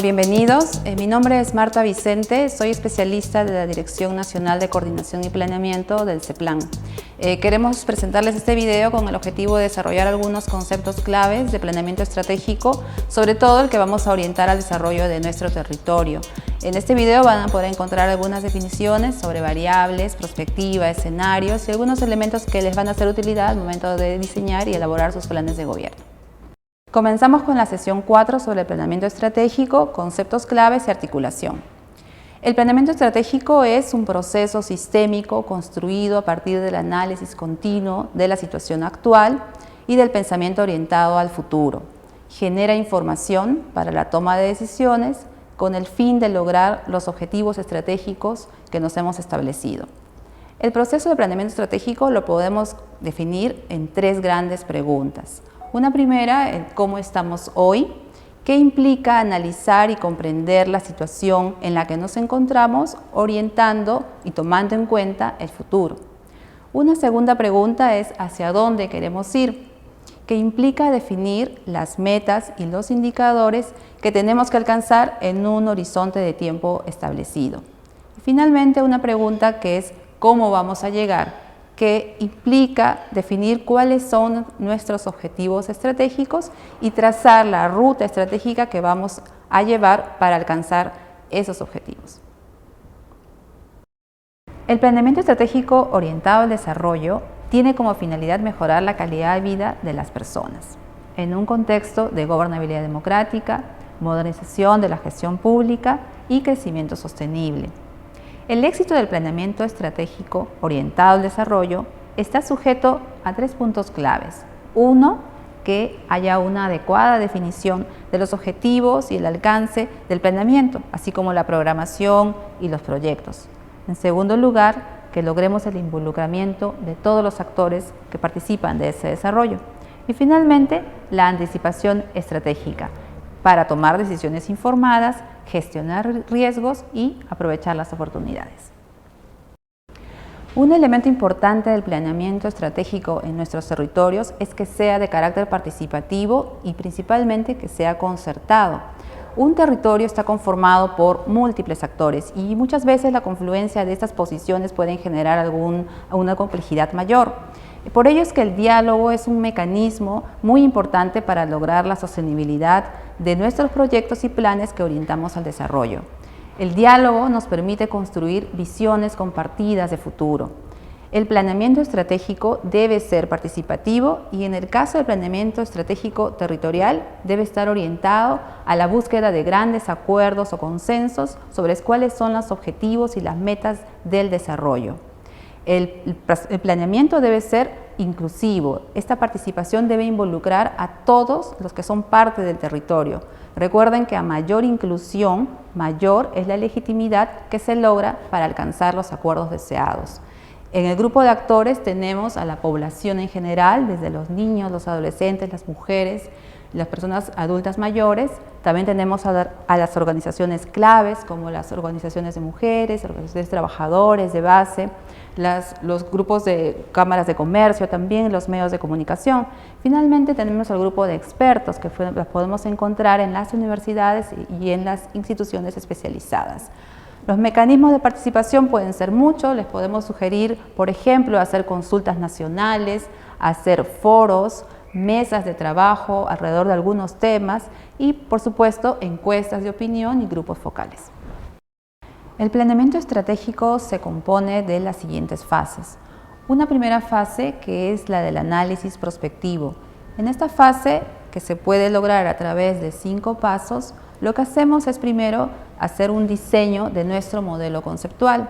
Bienvenidos, mi nombre es Marta Vicente, soy especialista de la Dirección Nacional de Coordinación y Planeamiento del CEPLAN. Queremos presentarles este video con el objetivo de desarrollar algunos conceptos claves de planeamiento estratégico, sobre todo el que vamos a orientar al desarrollo de nuestro territorio. En este video van a poder encontrar algunas definiciones sobre variables, perspectiva, escenarios y algunos elementos que les van a ser de utilidad al momento de diseñar y elaborar sus planes de gobierno. Comenzamos con la sesión 4 sobre el planeamiento estratégico, conceptos claves y articulación. El planeamiento estratégico es un proceso sistémico construido a partir del análisis continuo de la situación actual y del pensamiento orientado al futuro. Genera información para la toma de decisiones con el fin de lograr los objetivos estratégicos que nos hemos establecido. El proceso de planeamiento estratégico lo podemos definir en tres grandes preguntas. Una primera, ¿cómo estamos hoy? ¿Qué implica analizar y comprender la situación en la que nos encontramos, orientando y tomando en cuenta el futuro? Una segunda pregunta es ¿hacia dónde queremos ir? Que implica definir las metas y los indicadores que tenemos que alcanzar en un horizonte de tiempo establecido. Y finalmente, una pregunta que es ¿cómo vamos a llegar?, que implica definir cuáles son nuestros objetivos estratégicos y trazar la ruta estratégica que vamos a llevar para alcanzar esos objetivos. El planeamiento estratégico orientado al desarrollo tiene como finalidad mejorar la calidad de vida de las personas en un contexto de gobernabilidad democrática, modernización de la gestión pública y crecimiento sostenible. El éxito del planeamiento estratégico orientado al desarrollo está sujeto a tres puntos claves. Uno, que haya una adecuada definición de los objetivos y el alcance del planeamiento, así como la programación y los proyectos. En segundo lugar, que logremos el involucramiento de todos los actores que participan de ese desarrollo. Y finalmente, la anticipación estratégica para tomar decisiones informadas, gestionar riesgos y aprovechar las oportunidades. Un elemento importante del planeamiento estratégico en nuestros territorios es que sea de carácter participativo y principalmente que sea concertado. Un territorio está conformado por múltiples actores y muchas veces la confluencia de estas posiciones pueden generar una complejidad mayor. Por ello es que el diálogo es un mecanismo muy importante para lograr la sostenibilidad de nuestros proyectos y planes que orientamos al desarrollo. El diálogo nos permite construir visiones compartidas de futuro. El planeamiento estratégico debe ser participativo y en el caso del planeamiento estratégico territorial debe estar orientado a la búsqueda de grandes acuerdos o consensos sobre cuáles son los objetivos y las metas del desarrollo. El planeamiento debe ser inclusivo. Esta participación debe involucrar a todos los que son parte del territorio. Recuerden que a mayor inclusión, mayor es la legitimidad que se logra para alcanzar los acuerdos deseados. En el grupo de actores tenemos a la población en general, desde los niños, los adolescentes, las mujeres, las personas adultas mayores. También tenemos a las organizaciones claves como las organizaciones de mujeres, organizaciones de trabajadores de base, los grupos de cámaras de comercio, también los medios de comunicación. Finalmente tenemos al grupo de expertos que los podemos encontrar en las universidades y en las instituciones especializadas. Los mecanismos de participación pueden ser muchos, les podemos sugerir, por ejemplo, hacer consultas nacionales, hacer foros, mesas de trabajo alrededor de algunos temas y, por supuesto, encuestas de opinión y grupos focales. El planeamiento estratégico se compone de las siguientes fases. Una primera fase que es la del análisis prospectivo. En esta fase, que se puede lograr a través de 5 pasos, lo que hacemos es primero hacer un diseño de nuestro modelo conceptual.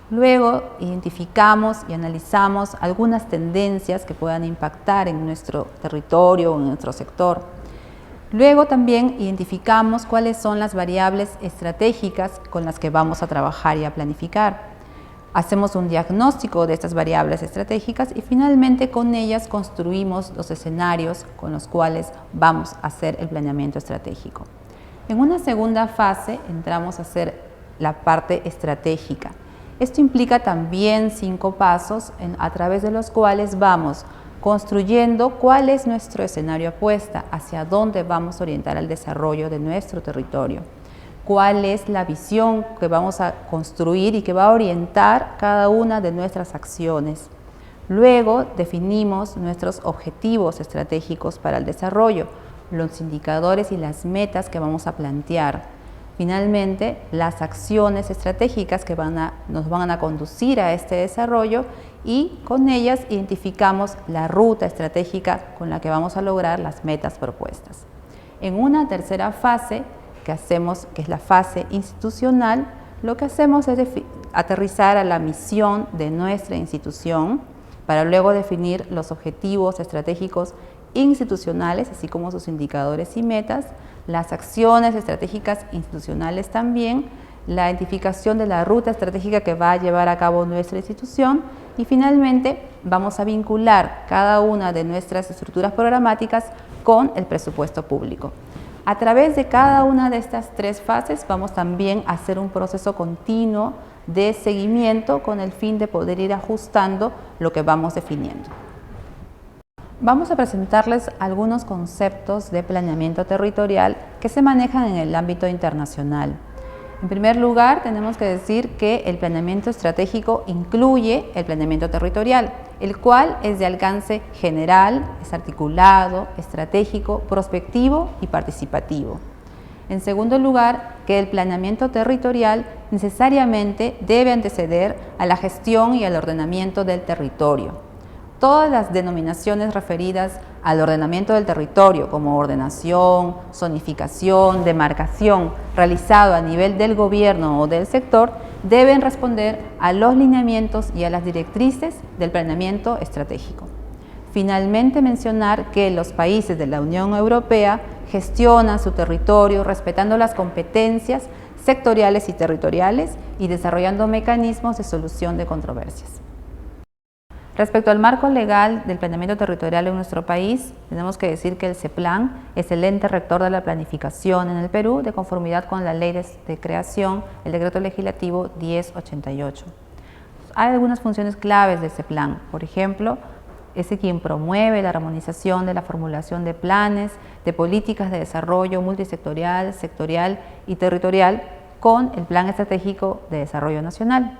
Luego identificamos y analizamos algunas tendencias que puedan impactar en nuestro territorio o en nuestro sector. Luego también identificamos cuáles son las variables estratégicas con las que vamos a trabajar y a planificar. Hacemos un diagnóstico de estas variables estratégicas y finalmente con ellas construimos los escenarios con los cuales vamos a hacer el planeamiento estratégico. En una segunda fase entramos a hacer la parte estratégica. Esto implica también 5 pasos a través de los cuales vamos construyendo cuál es nuestro escenario apuesta, hacia dónde vamos a orientar el desarrollo de nuestro territorio. cuál es la visión que vamos a construir y que va a orientar cada una de nuestras acciones. Luego definimos nuestros objetivos estratégicos para el desarrollo, los indicadores y las metas que vamos a plantear. Finalmente, las acciones estratégicas que nos van a conducir a este desarrollo, y con ellas identificamos la ruta estratégica con la que vamos a lograr las metas propuestas. En una tercera fase que hacemos, que es la fase institucional, lo que hacemos es aterrizar a la misión de nuestra institución para luego definir los objetivos estratégicos institucionales, así como sus indicadores y metas, las acciones estratégicas institucionales también, la identificación de la ruta estratégica que va a llevar a cabo nuestra institución, y finalmente vamos a vincular cada una de nuestras estructuras programáticas con el presupuesto público. A través de cada una de estas tres fases vamos también a hacer un proceso continuo de seguimiento con el fin de poder ir ajustando lo que vamos definiendo. Vamos a presentarles algunos conceptos de planeamiento territorial que se manejan en el ámbito internacional. En primer lugar, tenemos que decir que el planeamiento estratégico incluye el planeamiento territorial, el cual es de alcance general, es articulado, estratégico, prospectivo y participativo. En segundo lugar, que el planeamiento territorial necesariamente debe anteceder a la gestión y al ordenamiento del territorio. Todas las denominaciones referidas al ordenamiento del territorio, como ordenación, zonificación, demarcación, realizado a nivel del gobierno o del sector, deben responder a los lineamientos y a las directrices del planeamiento estratégico. Finalmente, mencionar que los países de la Unión Europea gestionan su territorio respetando las competencias sectoriales y territoriales y desarrollando mecanismos de solución de controversias. Respecto al marco legal del planeamiento territorial en nuestro país, tenemos que decir que el CEPLAN es el ente rector de la planificación en el Perú, de conformidad con la ley de creación, el decreto legislativo 1088. Hay algunas funciones claves del CEPLAN. Por ejemplo, es quien promueve la armonización de la formulación de planes, de políticas de desarrollo multisectorial, sectorial y territorial con el Plan Estratégico de Desarrollo Nacional.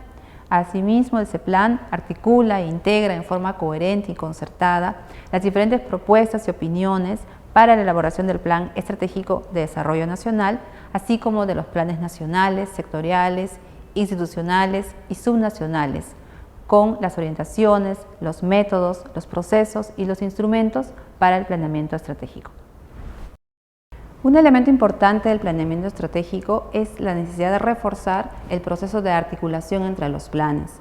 Asimismo, el CEPLAN articula e integra en forma coherente y concertada las diferentes propuestas y opiniones para la elaboración del Plan Estratégico de Desarrollo Nacional, así como de los planes nacionales, sectoriales, institucionales y subnacionales, con las orientaciones, los métodos, los procesos y los instrumentos para el planeamiento estratégico. Un elemento importante del planeamiento estratégico es la necesidad de reforzar el proceso de articulación entre los planes.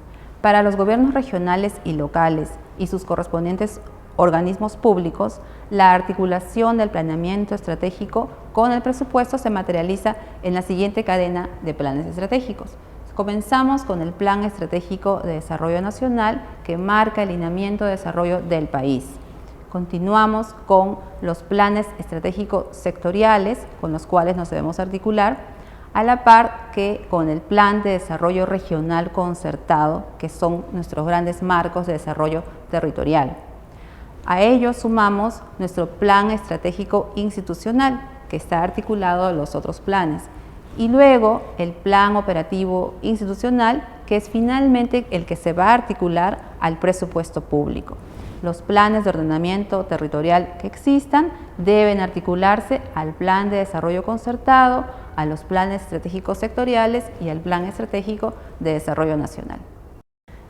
Para los gobiernos regionales y locales y sus correspondientes organismos públicos, la articulación del planeamiento estratégico con el presupuesto se materializa en la siguiente cadena de planes estratégicos. Comenzamos con el Plan Estratégico de Desarrollo Nacional, que marca el lineamiento de desarrollo del país. Continuamos con los planes estratégicos sectoriales con los cuales nos debemos articular, a la par que con el Plan de Desarrollo Regional Concertado, que son nuestros grandes marcos de desarrollo territorial. A ello sumamos nuestro Plan Estratégico Institucional, que está articulado a los otros planes, y luego el Plan Operativo Institucional, que es finalmente el que se va a articular al presupuesto público. Los planes de ordenamiento territorial que existan deben articularse al Plan de Desarrollo Concertado, a los planes estratégicos sectoriales y al Plan Estratégico de Desarrollo Nacional.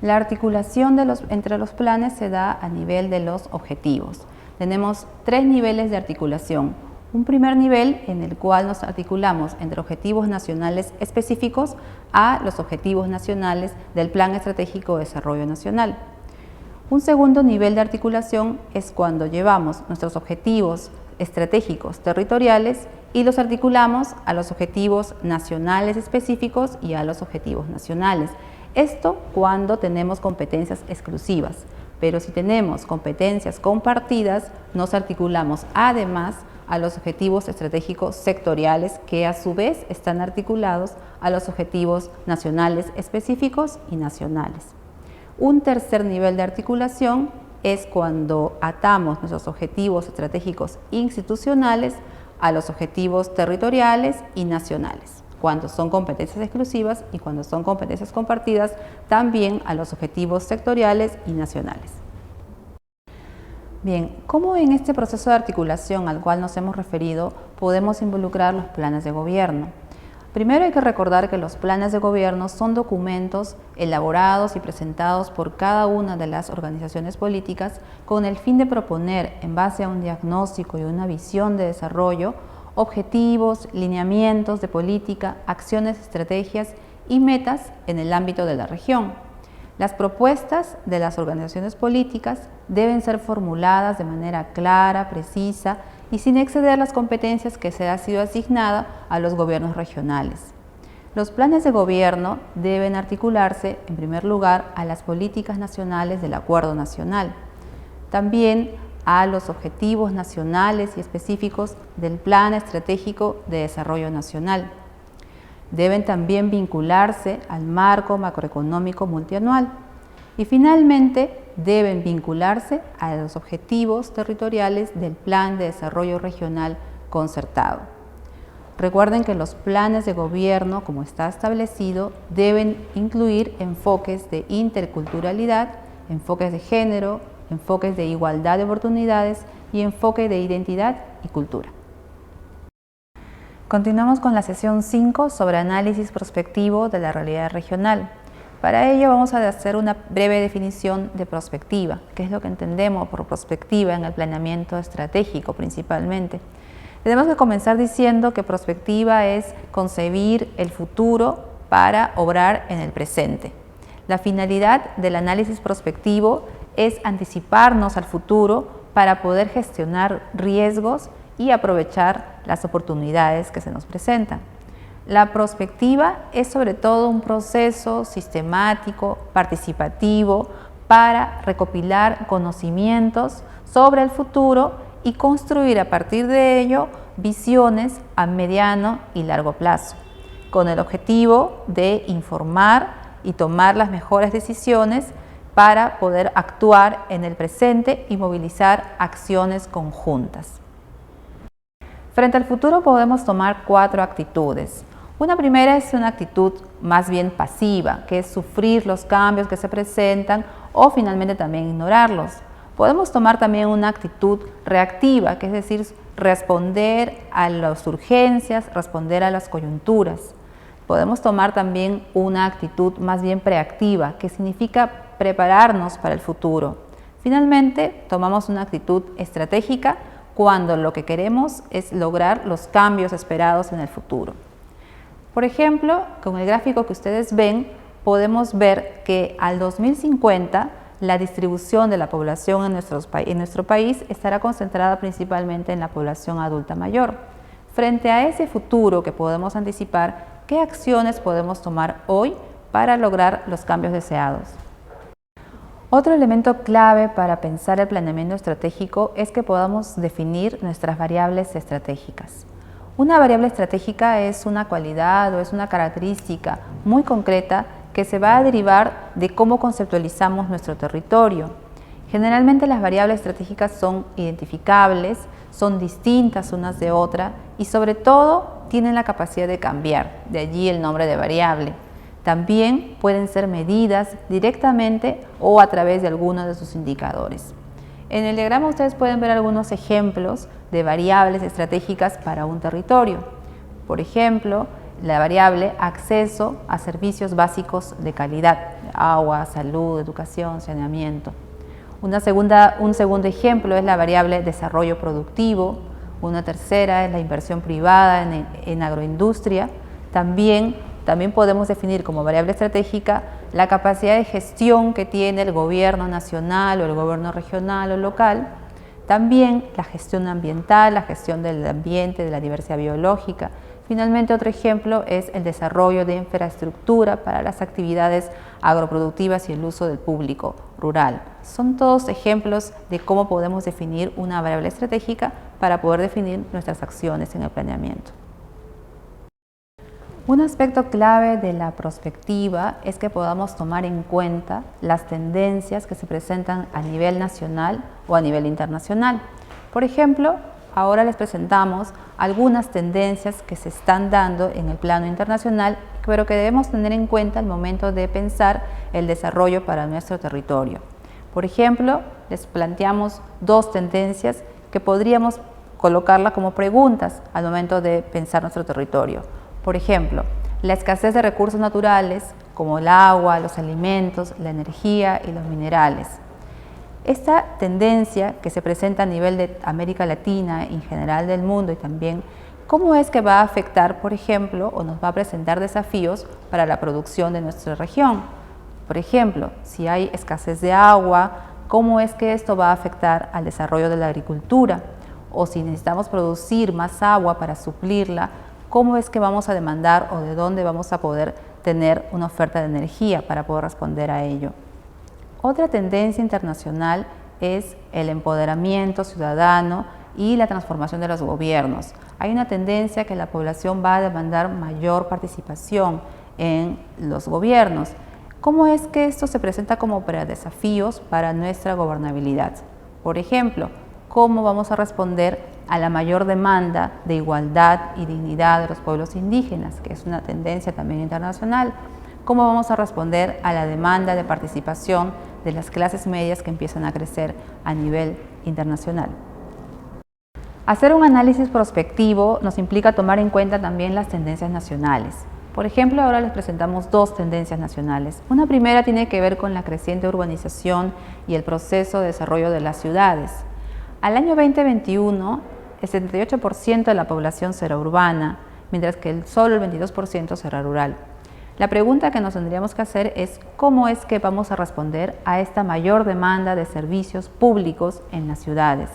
La articulación entre los planes se da a nivel de los objetivos. Tenemos tres niveles de articulación. Un primer nivel en el cual nos articulamos entre objetivos nacionales específicos a los objetivos nacionales del Plan Estratégico de Desarrollo Nacional. Un segundo nivel de articulación es cuando llevamos nuestros objetivos estratégicos territoriales y los articulamos a los objetivos nacionales específicos y a los objetivos nacionales. Esto cuando tenemos competencias exclusivas, pero si tenemos competencias compartidas, nos articulamos además a los objetivos estratégicos sectoriales que a su vez están articulados a los objetivos nacionales específicos y nacionales. Un tercer nivel de articulación es cuando atamos nuestros objetivos estratégicos institucionales a los objetivos territoriales y nacionales. cuando son competencias exclusivas y cuando son competencias compartidas, también a los objetivos sectoriales y nacionales. Bien, ¿cómo en este proceso de articulación al cual nos hemos referido podemos involucrar los planes de gobierno? Primero hay que recordar que los planes de gobierno son documentos elaborados y presentados por cada una de las organizaciones políticas con el fin de proponer, en base a un diagnóstico y una visión de desarrollo, objetivos, lineamientos de política, acciones, estrategias y metas en el ámbito de la región. Las propuestas de las organizaciones políticas deben ser formuladas de manera clara, precisa y sin exceder las competencias que se ha sido asignada a los gobiernos regionales. Los planes de gobierno deben articularse, en primer lugar, a las políticas nacionales del Acuerdo Nacional, también a los objetivos nacionales y específicos del Plan Estratégico de Desarrollo Nacional. Deben también vincularse al marco macroeconómico multianual y finalmente deben vincularse a los objetivos territoriales del Plan de Desarrollo Regional concertado. Recuerden que los planes de gobierno, como está establecido, deben incluir enfoques de interculturalidad, enfoques de género, enfoques de igualdad de oportunidades y enfoque de identidad y cultura. Continuamos con la sesión 5 sobre análisis prospectivo de la realidad regional. Para ello vamos a hacer una breve definición de prospectiva, que es lo que entendemos por prospectiva en el planeamiento estratégico principalmente. Tenemos que comenzar diciendo que prospectiva es concebir el futuro para obrar en el presente. La finalidad del análisis prospectivo es anticiparnos al futuro para poder gestionar riesgos y aprovechar las oportunidades que se nos presentan. La prospectiva es sobre todo un proceso sistemático, participativo, para recopilar conocimientos sobre el futuro y construir a partir de ello visiones a mediano y largo plazo, con el objetivo de informar y tomar las mejores decisiones para poder actuar en el presente y movilizar acciones conjuntas. Frente al futuro podemos tomar 4 actitudes. Una primera es una actitud más bien pasiva, que es sufrir los cambios que se presentan o finalmente también ignorarlos. Podemos tomar también una actitud reactiva, que es decir, responder a las urgencias, responder a las coyunturas. Podemos tomar también una actitud más bien preactiva, que significa prepararnos para el futuro. Finalmente, tomamos una actitud estratégica cuando lo que queremos es lograr los cambios esperados en el futuro. Por ejemplo, con el gráfico que ustedes ven, podemos ver que al 2050 la distribución de la población en nuestro país estará concentrada principalmente en la población adulta mayor. Frente a ese futuro que podemos anticipar, ¿qué acciones podemos tomar hoy para lograr los cambios deseados? Otro elemento clave para pensar el planeamiento estratégico es que podamos definir nuestras variables estratégicas. Una variable estratégica es una cualidad o es una característica muy concreta que se va a derivar de cómo conceptualizamos nuestro territorio. Generalmente las variables estratégicas son identificables, son distintas unas de otras y sobre todo tienen la capacidad de cambiar, de allí el nombre de variable. También pueden ser medidas directamente o a través de algunos de sus indicadores. En el diagrama ustedes pueden ver algunos ejemplos de variables estratégicas para un territorio. Por ejemplo, la variable acceso a servicios básicos de calidad, agua, salud, educación, saneamiento. Un segundo ejemplo es la variable desarrollo productivo. Una tercera es la inversión privada en agroindustria. También podemos definir como variable estratégica la capacidad de gestión que tiene el gobierno nacional o el gobierno regional o local. También la gestión ambiental, la gestión del ambiente, de la diversidad biológica. Finalmente, otro ejemplo es el desarrollo de infraestructura para las actividades agroproductivas y el uso del público rural. Son todos ejemplos de cómo podemos definir una variable estratégica para poder definir nuestras acciones en el planeamiento. Un aspecto clave de la prospectiva es que podamos tomar en cuenta las tendencias que se presentan a nivel nacional o a nivel internacional. Por ejemplo, ahora les presentamos algunas tendencias que se están dando en el plano internacional, pero que debemos tener en cuenta al momento de pensar el desarrollo para nuestro territorio. Por ejemplo, les planteamos dos tendencias que podríamos colocarla como preguntas al momento de pensar nuestro territorio. Por ejemplo, la escasez de recursos naturales como el agua, los alimentos, la energía y los minerales. Esta tendencia que se presenta a nivel de América Latina y en general del mundo y también cómo es que va a afectar, por ejemplo, o nos va a presentar desafíos para la producción de nuestra región. Por ejemplo, si hay escasez de agua, cómo es que esto va a afectar al desarrollo de la agricultura, o si necesitamos producir más agua para suplirla, cómo es que vamos a demandar o de dónde vamos a poder tener una oferta de energía para poder responder a ello. Otra tendencia internacional es el empoderamiento ciudadano y la transformación de los gobiernos. Hay una tendencia que la población va a demandar mayor participación en los gobiernos. ¿Cómo es que esto se presenta como desafíos para nuestra gobernabilidad? Por ejemplo, ¿cómo vamos a responder a la mayor demanda de igualdad y dignidad de los pueblos indígenas, que es una tendencia también internacional? ¿Cómo vamos a responder a la demanda de participación de las clases medias que empiezan a crecer a nivel internacional? Hacer un análisis prospectivo nos implica tomar en cuenta también las tendencias nacionales. Por ejemplo, ahora les presentamos dos tendencias nacionales. Una primera tiene que ver con la creciente urbanización y el proceso de desarrollo de las ciudades. Al año 2021, el 78% de la población será urbana, mientras que solo el 22% será rural. La pregunta que nos tendríamos que hacer es cómo es que vamos a responder a esta mayor demanda de servicios públicos en las ciudades.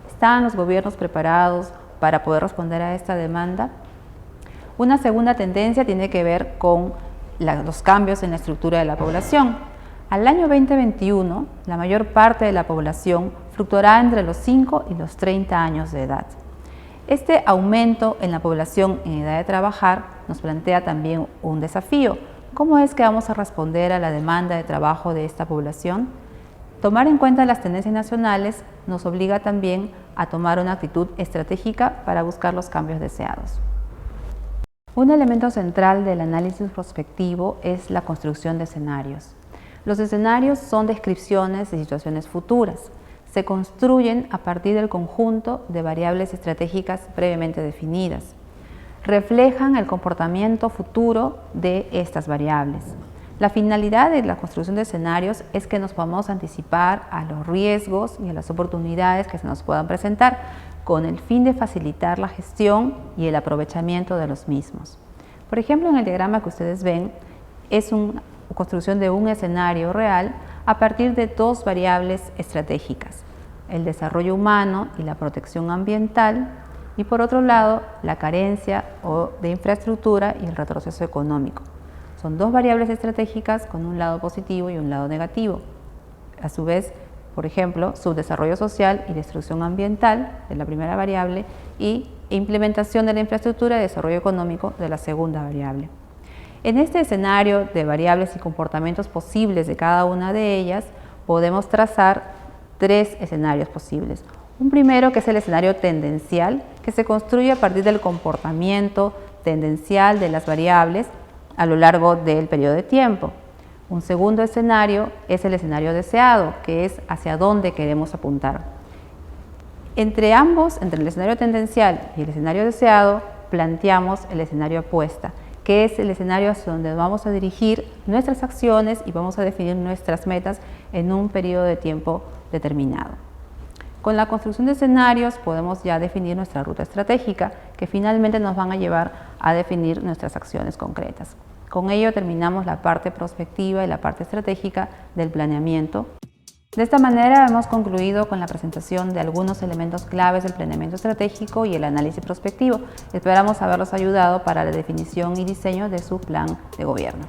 ¿Están los gobiernos preparados para poder responder a esta demanda? Una segunda tendencia tiene que ver con los cambios en la estructura de la población. Al año 2021, la mayor parte de la población fluctuará entre los 5 y los 30 años de edad. Este aumento en la población en edad de trabajar nos plantea también un desafío. ¿Cómo es que vamos a responder a la demanda de trabajo de esta población? Tomar en cuenta las tendencias nacionales nos obliga también a tomar una actitud estratégica para buscar los cambios deseados. Un elemento central del análisis prospectivo es la construcción de escenarios. Los escenarios son descripciones de situaciones futuras. Se construyen a partir del conjunto de variables estratégicas previamente definidas. Reflejan el comportamiento futuro de estas variables. La finalidad de la construcción de escenarios es que nos podamos anticipar a los riesgos y a las oportunidades que se nos puedan presentar con el fin de facilitar la gestión y el aprovechamiento de los mismos. Por ejemplo, en el diagrama que ustedes ven, es una construcción de un escenario real a partir de dos variables estratégicas, el desarrollo humano y la protección ambiental, y por otro lado, la carencia de infraestructura y el retroceso económico. Son dos variables estratégicas con un lado positivo y un lado negativo. A su vez, por ejemplo, subdesarrollo social y destrucción ambiental de la primera variable y implementación de la infraestructura y desarrollo económico de la segunda variable. En este escenario de variables y comportamientos posibles de cada una de ellas, podemos trazar tres escenarios posibles. Un primero, que es el escenario tendencial, que se construye a partir del comportamiento tendencial de las variables a lo largo del periodo de tiempo. Un segundo escenario es el escenario deseado, que es hacia dónde queremos apuntar. Entre ambos, entre el escenario tendencial y el escenario deseado, planteamos el escenario apuesta, que es el escenario hacia donde vamos a dirigir nuestras acciones y vamos a definir nuestras metas en un periodo de tiempo determinado. Con la construcción de escenarios podemos ya definir nuestra ruta estratégica, que finalmente nos van a llevar a definir nuestras acciones concretas. Con ello terminamos la parte prospectiva y la parte estratégica del planeamiento. De esta manera hemos concluido con la presentación de algunos elementos claves del planeamiento estratégico y el análisis prospectivo. Esperamos haberlos ayudado para la definición y diseño de su plan de gobierno.